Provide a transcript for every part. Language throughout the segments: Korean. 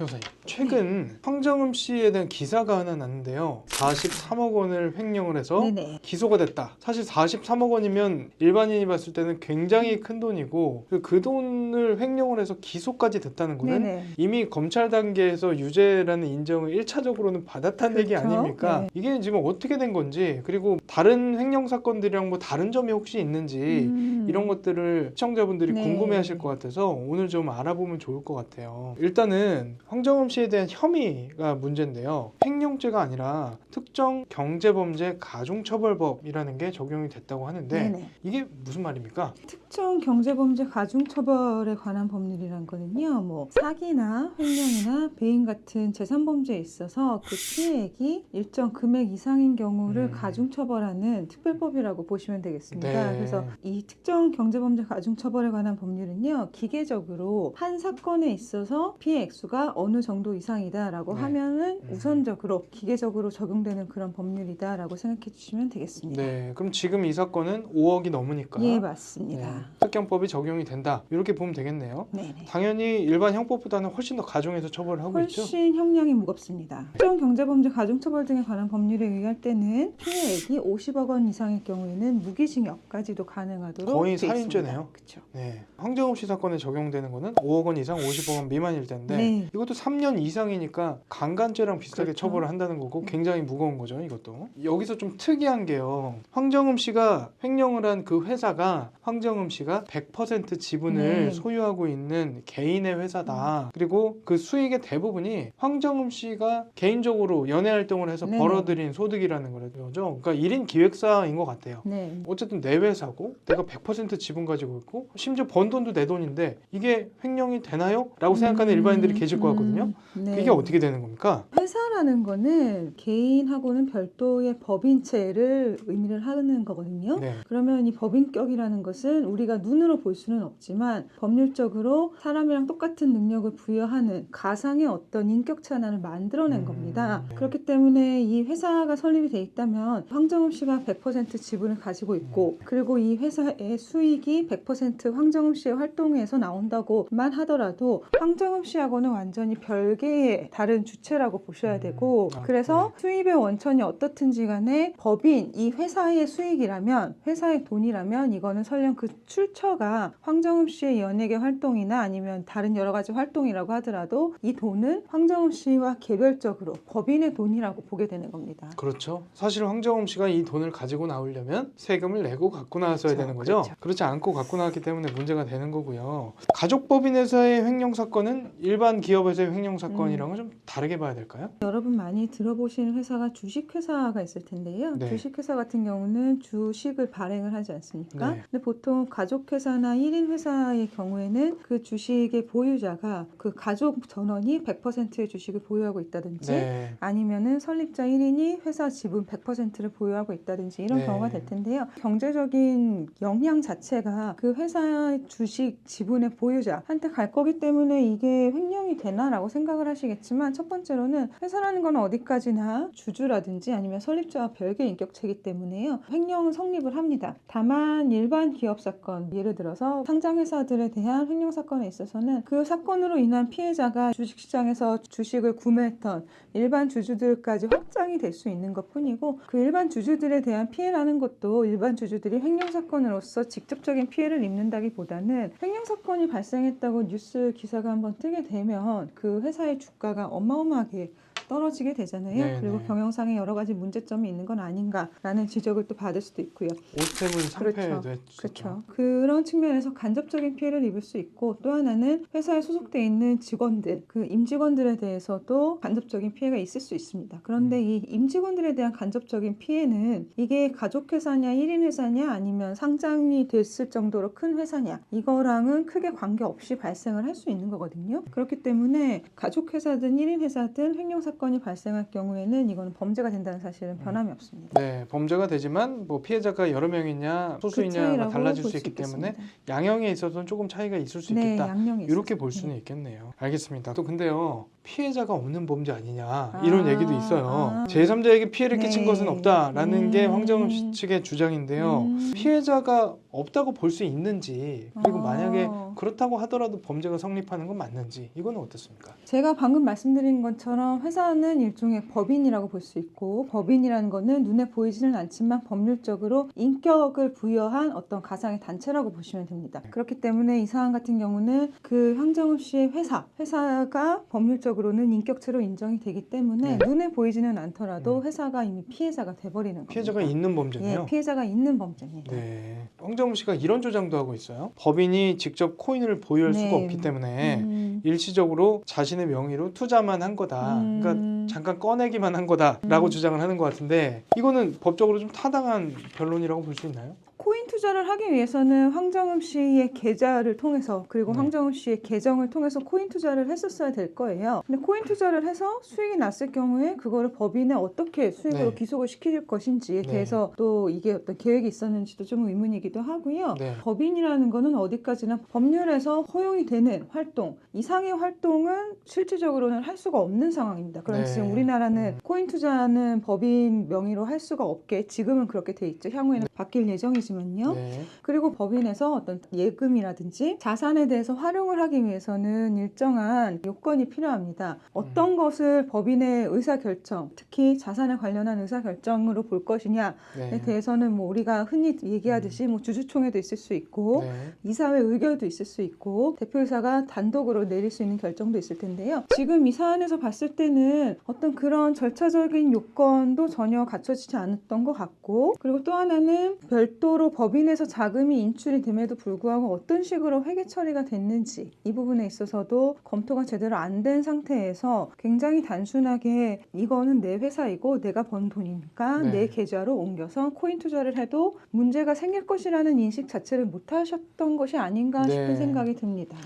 변호사님, 최근 황정음 씨에 대한 기사가 하나 났는데요. 43억 원을 횡령을 해서 네네. 기소가 됐다. 사실 43억 원이면 일반인이 봤을 때는 굉장히 큰 돈이고 그 돈을 횡령을 해서 기소까지 됐다는 거는 네네. 이미 검찰 단계에서 유죄라는 인정을 1차적으로는 받았다는 얘기 그렇죠. 아닙니까? 네. 이게 지금 어떻게 된 건지, 그리고 다른 횡령 사건들이랑 뭐 다른 점이 혹시 있는지 이런 것들을 시청자분들이 네. 궁금해하실 것 같아서 오늘 좀 알아보면 좋을 것 같아요. 일단은 황정음 씨에 대한 혐의가 문제인데요. 횡령죄가 아니라 특정 경제범죄 가중처벌법이라는 게 적용이 됐다고 하는데 네네. 이게 무슨 말입니까? 특정 경제범죄 가중처벌에 관한 법률이란 거는요, 뭐 사기나 횡령이나 배임 같은 재산범죄에 있어서 그 피해액이 일정 금액 이상인 경우를 가중처벌하는 특별법이라고 보시면 되겠습니다. 네. 그래서 이 특정 경제범죄 가중처벌에 관한 법률은요, 기계적으로 한 사건에 있어서 피해 액수가 어느 정도 이상이다라고 네. 하면은 우선적으로 기계적으로 적용되는 그런 법률이다라고 생각해 주시면 되겠습니다. 네, 그럼 지금 이 사건은 5억이 넘으니까 예, 네, 맞습니다. 특경법이 적용이 된다. 이렇게 보면 되겠네요. 네네. 당연히 일반 형법보다는 훨씬 더 가중해서 처벌을 하고 있죠. 훨씬 형량이 무겁습니다. 특정 경제범죄 가중처벌 등에 관한 법률에 의할 때는 피해액이 50억 원 이상의 경우에는 무기징역까지도 가능하도록 거의 돼 살인죄네요. 그렇죠. 네, 황정음 씨 사건에 적용되는 거는 5억 원 이상 50억 원 미만일 텐데 네. 이것도 3년 이상이니까 강간죄랑 비슷하게 그렇죠. 처벌을 한다는 거고 굉장히 무거운 거죠, 이것도. 여기서 좀 특이한 게요. 황정음 씨가 횡령을 한 그 회사가 황정음 씨가 100% 지분을 네. 소유하고 있는 개인의 회사다. 그리고 그 수익의 대부분이 황정음 씨가 개인적으로 연예 활동을 해서 네네. 벌어들인 소득이라는 거죠. 그러니까 1인 기획사인 것 같아요. 네. 어쨌든 내 회사고 내가 100% 지분 가지고 있고 심지어 번 돈도 내 돈인데 이게 횡령이 되나요? 라고 생각하는 일반인들이 계실 것 같거든요. 네. 그게 어떻게 되는 겁니까? 회사라는 거는 개인하고는 별도의 법인체를 의미를 하는 거거든요. 네. 그러면 이 법인격이라는 것은 우리가 눈으로 볼 수는 없지만 법률적으로 사람이랑 똑같은 능력을 부여하는 가상의 어떤 인격체 하나를 만들어낸 겁니다. 네. 그렇기 때문에 이 회사가 설립이 돼 있다면 황정음 씨가 100% 지분을 가지고 있고 그리고 이 회사의 수익이 100% 황정음 씨의 활동에서 나온다고만 하더라도 황정음 씨하고는 완전히 별개의 다른 주체라고 보셔야 되고 그래서 수입의 원천이 어떻든지 간에 법인 이 회사의 수익이라면 회사의 돈이라면 이거는 설령 그 출처가 황정음 씨의 연예계 활동이나 아니면 다른 여러 가지 활동이라고 하더라도 이 돈은 황정음 씨와 개별적으로 법인의 돈이라고 보게 되는 겁니다. 그렇죠. 사실 황정음 씨가 이 돈을 가지고 나오려면 세금을 내고 갖고 나왔어야 되는 거죠. 그렇지 않고 갖고 나왔기 때문에 문제가 되는 거고요. 가족법인에서의 횡령 사건은 일반 기업에서의 횡령 사건이랑은 좀 다르게 봐야 될까요? 여러분 많이 들어보시는 회사가 주식회사가 있을 텐데요. 네. 주식회사 같은 경우는 주식을 발행을 하지 않습니까? 네. 근데 보통 가족회사나 1인 회사의 경우에는 그 주식의 보유자가 그 가족 전원이 100%의 주식을 보유하고 있다든지 네. 아니면은 설립자 1인이 회사 지분 100%를 보유하고 있다든지 이런 네. 경우가 될 텐데요. 경제적인 영향 자체가 그 회사의 주식 지분의 보유자한테 갈 거기 때문에 이게 횡령이 되나라고 생각을 하시겠지만 첫 번째로는 회사라는 건 어디까지나 주주라든지 아니면 설립자와 별개의 인격체이기 때문에요. 횡령은 성립을 합니다. 다만 일반 기업 사건, 예를 들어서 상장회사들에 대한 횡령 사건에 있어서는 그 사건으로 인한 피해자가 주식시장에서 주식을 구매했던 일반 주주들까지 확장이 될 수 있는 것 뿐이고 그 일반 주주들에 대한 피해라는 것도 일반 주주들이 횡령 사건으로서 직접적인 피해를 입는다기보다는 횡령 사건이 발생했다고 뉴스 기사가 한번 뜨게 되면 그 회사의 주가가 어마어마하게 떨어지게 되잖아요. 네네. 그리고 경영상에 여러 가지 문제점이 있는 건 아닌가라는 지적을 또 받을 수도 있고요. 오스템은 상패도 그렇죠. 했었죠. 그렇죠. 그런 측면에서 간접적인 피해를 입을 수 있고 또 하나는 회사에 소속돼 있는 직원들, 그 임직원들에 대해서도 간접적인 피해가 있을 수 있습니다. 그런데 이 임직원들에 대한 간접적인 피해는 이게 가족회사냐 1인 회사냐 아니면 상장이 됐을 정도로 큰 회사냐 이거랑은 크게 관계없이 발생을 할 수 있는 거거든요. 그렇기 때문에 가족회사든 1인 회사든 횡령 사건이 발생할 경우에는 이거는 범죄가 된다는 사실은 변함이 없습니다. 네, 범죄가 되지만 뭐 피해자가 여러 명이냐 소수이냐가 차이라고 달라질 볼 수 수 있기 때문에 있겠습니다. 양형에 있어서는 조금 차이가 있을 수 네, 있겠다. 양형이 이렇게 있어서. 볼 수는 있겠네요. 알겠습니다. 또 근데요, 피해자가 없는 범죄 아니냐 이런 얘기도 있어요. 아. 제3자에게 피해를 끼친 네. 것은 없다라는 게 황정음 씨 측의 주장인데요. 피해자가 없다고 볼 수 있는지, 그리고 만약에 그렇다고 하더라도 범죄가 성립하는 건 맞는지, 이거는 어떻습니까? 제가 방금 말씀드린 것처럼 회사는 일종의 법인이라고 볼 수 있고, 법인이라는 거는 눈에 보이지는 않지만 법률적으로 인격을 부여한 어떤 가상의 단체라고 보시면 됩니다. 그렇기 때문에 이 사안 같은 경우는 그 황정음 씨의 회사가 법률적으로는 인격체로 인정이 되기 때문에 네. 눈에 보이지는 않더라도 회사가 이미 피해자가 돼버리는 겁니다. 피해자가 있는 범죄네요. 예, 피해자가 있는 범죄입니다. 네. 황정음 씨가 이런 주장도 하고 있어요. 법인이 직접 코인을 보유할 수가 없기 때문에 일시적으로 자신의 명의로 투자만 한 거다. 그러니까 잠깐 꺼내기만 한 거다라고 주장을 하는 것 같은데, 이거는 법적으로 좀 타당한 변론이라고 볼 수 있나요? 코인 투자를 하기 위해서는 황정음 씨의 계좌를 통해서, 그리고 황정음 씨의 계정을 통해서 코인 투자를 했었어야 될 거예요. 근데 코인 투자를 해서 수익이 났을 경우에 그거를 법인에 어떻게 수익으로 네. 기속을 시킬 것인지에 네. 대해서 또 이게 어떤 계획이 있었는지도 좀 의문이기도 하고요. 네. 법인이라는 거는 어디까지나 법률에서 허용이 되는 활동, 이상의 활동은 실질적으로는 할 수가 없는 상황입니다. 그럼 네. 지금 우리나라는 코인 투자는 법인 명의로 할 수가 없게 지금은 그렇게 돼 있죠. 향후에는 바뀔 예정이지만요. 네. 그리고 법인에서 어떤 예금이라든지 자산에 대해서 활용을 하기 위해서는 일정한 요건이 필요합니다. 어떤 것을 법인의 의사결정, 특히 자산에 관련한 의사결정으로 볼 것이냐에 네. 대해서는 뭐 우리가 흔히 얘기하듯이 뭐 주주총회도 있을 수 있고 네. 이사회 의결도 있을 수 있고 대표이사가 단독으로 내릴 수 있는 결정도 있을 텐데요. 지금 이 사안에서 봤을 때는 어떤 그런 절차적인 요건도 전혀 갖춰지지 않았던 것 같고, 그리고 또 하나는 별도로 법인에서 자금이 인출이 됨에도 불구하고 어떤 식으로 회계 처리가 됐는지 이 부분에 있어서도 검토가 제대로 안 된 상태에서 굉장히 단순하게 이거는 내 회사이고 내가 번 돈이니까 네. 내 계좌로 옮겨서 코인 투자를 해도 문제가 생길 것이라는 인식 자체를 못 하셨던 것이 아닌가 네. 싶은 생각이 듭니다.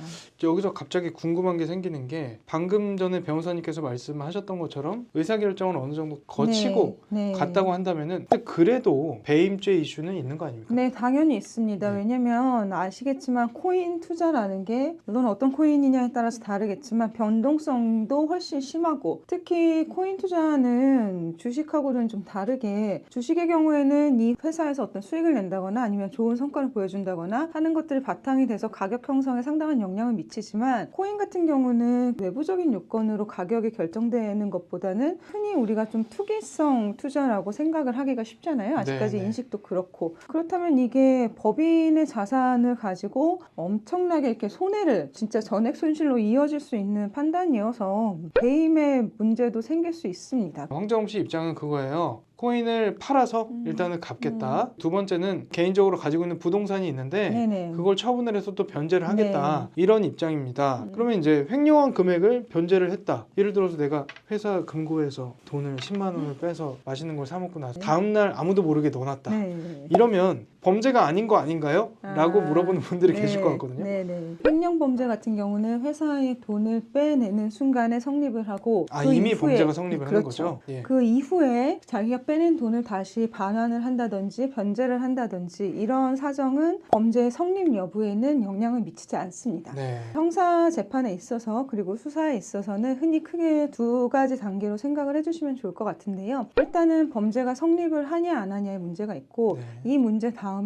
여기서 갑자기 궁금한 게 생기는 게, 방금 전에 변호사님께서 말씀하셨던 것처럼 의사결정을 어느 정도 거치고 네. 갔다고 한다면은, 근데 그래도 배임죄 이슈는 있는 거 아닙니까? 네, 당연히 있습니다. 네. 왜냐면 아시겠지만 코인 투자라는 게 물론 어떤 코인이냐에 따라서 다르겠지만 변동성도 훨씬 심하고, 특히 코인 투자는 주식하고는 좀 다르게 주식의 경우에는 이 회사에서 어떤 수익을 낸다거나 아니면 좋은 성과를 보여준다거나 하는 것들이 바탕이 돼서 가격 형성에 상당한 영향을 미치지만, 코인 같은 경우는 외부적인 요건으로 가격이 결정되는 것보다는 흔히 우리가 좀 투기성 투자라고 생각을 하기가 쉽잖아요. 아직까지 네네. 인식도 그렇고. 그렇다면 이게 법인의 자산을 가지고 엄청나게 이렇게 손해를 진짜 전액 손실로 이어질 수 있는 판단이어서 배임의 문제도 생길 수 있습니다. 황정음 씨 입장은 그거예요. 코인을 팔아서 일단은 갚겠다. 두 번째는 개인적으로 가지고 있는 부동산이 있는데 네네. 그걸 처분을 해서 또 변제를 하겠다. 이런 입장입니다. 그러면 이제 횡령한 금액을 변제를 했다. 예를 들어서 내가 회사 금고에서 돈을 10만 원을 빼서 맛있는 걸 사 먹고 나서 다음날 아무도 모르게 넣어놨다. 네. 이러면 범죄가 아닌 거 아닌가요? 라고 아, 물어보는 분들이 네, 계실 것 같거든요. 네네. 횡령 범죄 같은 경우는 회사의 돈을 빼내는 순간에 성립을 하고, 그 이미 이후에, 범죄가 성립을 하는 그렇죠. 거죠? 예. 그 이후에 자기가 빼낸 돈을 다시 반환을 한다든지 변제를 한다든지 이런 사정은 범죄의 성립 여부에는 영향을 미치지 않습니다. 네. 형사 재판에 있어서 그리고 수사에 있어서는 흔히 크게 두 가지 단계로 생각을 해주시면 좋을 것 같은데요. 일단은 범죄가 성립을 하냐 안 하냐의 문제가 있고, 네. 이 문제 다음에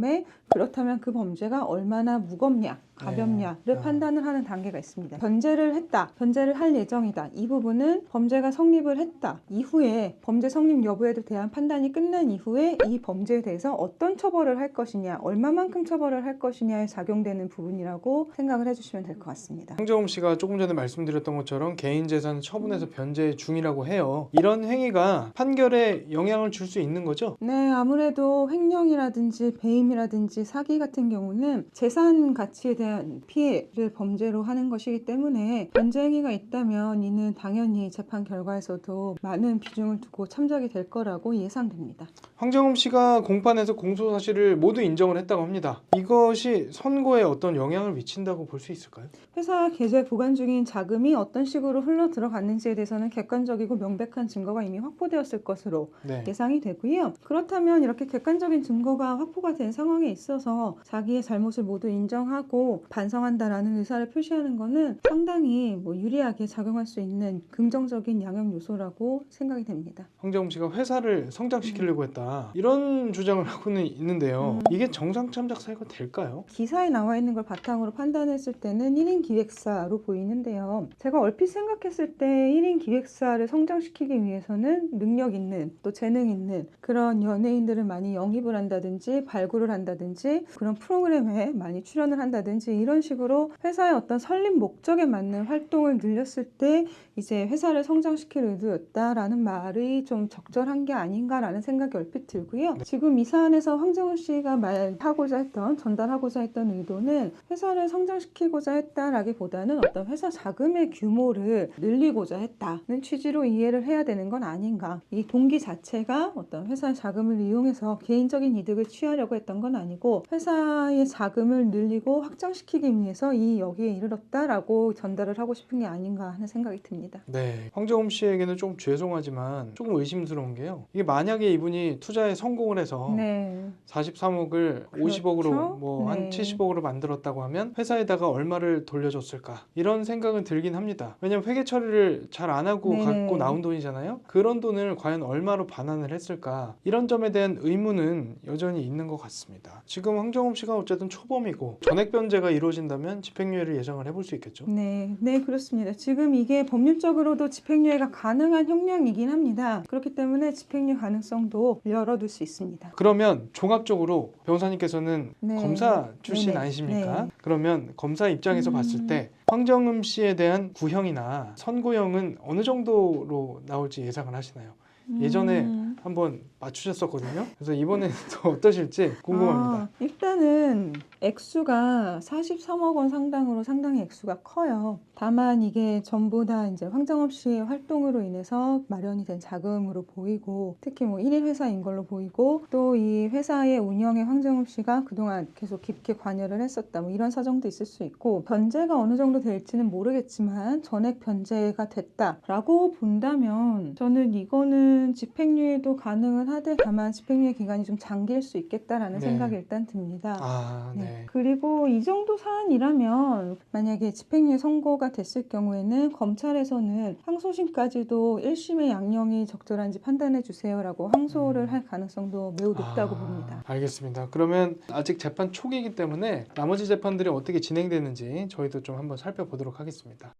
그렇다면 그 범죄가 얼마나 무겁냐 가볍냐를 네. 판단을 하는 단계가 있습니다. 변제를 했다, 변제를 할 예정이다, 이 부분은 범죄가 성립을 했다 이후에 범죄 성립 여부에 대한 판단이 끝난 이후에 이 범죄에 대해서 어떤 처벌을 할 것이냐, 얼마만큼 처벌을 할 것이냐에 작용되는 부분이라고 생각을 해주시면 될 것 같습니다. 황정음 씨가 조금 전에 말씀드렸던 것처럼 개인 재산을 처분해서 변제 중이라고 해요. 이런 행위가 판결에 영향을 줄 수 있는 거죠? 네, 아무래도 횡령이라든지 배임이라든지 사기 같은 경우는 재산 가치에 대한 피해를 범죄로 하는 것이기 때문에 변제 행위가 있다면 이는 당연히 재판 결과에서도 많은 비중을 두고 참작이 될 거라고 예상됩니다. 황정음 씨가 공판에서 공소 사실을 모두 인정을 했다고 합니다. 이것이 선고에 어떤 영향을 미친다고 볼 수 있을까요? 회사 계좌에 보관 중인 자금이 어떤 식으로 흘러 들어갔는지에 대해서는 객관적이고 명백한 증거가 이미 확보되었을 것으로 네. 예상이 되고요. 그렇다면 이렇게 객관적인 증거가 확보가 된 상황에 있어서 자기의 잘못을 모두 인정하고 하고 반성한다라는 의사를 표시하는 거는 상당히 유리하게 작용할 수 있는 긍정적인 양형 요소라고 생각이 됩니다. 황정음 씨가 회사를 성장시키려고 했다 이런 주장을 하고는 있는데요. 이게 정상 참작 사유가 될까요? 기사에 나와 있는 걸 바탕으로 판단했을 때는 1인 기획사로 보이는데요. 제가 얼핏 생각했을 때 1인 기획사를 성장시키기 위해서는 능력 있는 또 재능 있는 그런 연예인들을 많이 영입을 한다든지 발굴을 한다든지 그런 프로그램에 많이 출연을 한다든지 이런 식으로 회사의 어떤 설립 목적에 맞는 활동을 늘렸을 때 이제 회사를 성장시킬 의도였다라는 말이 좀 적절한 게 아닌가라는 생각이 얼핏 들고요. 지금 이 사안에서 황정음 씨가 말하고자 했던 전달하고자 했던 의도는 회사를 성장시키고자 했다라기보다는 어떤 회사 자금의 규모를 늘리고자 했다는 취지로 이해를 해야 되는 건 아닌가. 이 동기 자체가 어떤 회사의 자금을 이용해서 개인적인 이득을 취하려고 했던 건 아니고 회사의 자금을 늘리고 확장시키기 위해서 이 여기에 이르렀다라고 전달을 하고 싶은 게 아닌가 하는 생각이 듭니다. 네, 황정음 씨에게는 좀 죄송하지만 조금 의심스러운 게요. 이게 만약에 이분이 투자에 성공을 해서 네. 43억을 그렇죠? 50억으로 뭐 한 네. 70억으로 만들었다고 하면 회사에다가 얼마를 돌려줬을까 이런 생각은 들긴 합니다. 왜냐면 회계 처리를 잘 안 하고 네네. 갖고 나온 돈이잖아요. 그런 돈을 과연 얼마로 반환을 했을까 이런 점에 대한 의문은 여전히 있는 것 같습니다. 지금 황정음 씨가 어쨌든 초범이고 전액 변제가 이루어진다면 집행유예를 예상을 해볼 수 있겠죠. 네, 그렇습니다. 지금 이게 법률적으로도 집행유예가 가능한 형량이긴 합니다. 그렇기 때문에 집행유예 가능성도 열어둘 수 있습니다. 그러면 종합적으로 변호사님께서는 네. 검사 출신 네네. 아니십니까? 네. 그러면 검사 입장에서 봤을 때 황정음 씨에 대한 구형이나 선고형은 어느 정도로 나올지 예상을 하시나요? 예전에 한번 맞추셨었거든요. 그래서 이번에는 또 어떠실지 궁금합니다. 일단은 액수가 43억 원 상당으로 상당히 액수가 커요. 다만 이게 전부 다 이제 황정음 씨의 활동으로 인해서 마련이 된 자금으로 보이고 특히 1인 회사인 걸로 보이고 또 이 회사의 운영에 황정음 씨가 그동안 계속 깊게 관여를 했었다 이런 사정도 있을 수 있고 변제가 어느 정도 될지는 모르겠지만 전액 변제가 됐다라고 본다면 저는 이거는 집행유예도 가능은 하되 다만 집행유예 기간이 좀 장길 수 있겠다라는 네. 생각이 일단 듭니다. 아, 네. 네. 그리고 이 정도 사안이라면 만약에 집행유예 선고가 됐을 경우에는 검찰에서는 항소심까지도 1심의 양형이 적절한지 판단해 주세요라고 항소를 할 가능성도 매우 높다고 봅니다. 알겠습니다. 그러면 아직 재판 초기이기 때문에 나머지 재판들이 어떻게 진행되는지 저희도 좀 한번 살펴보도록 하겠습니다.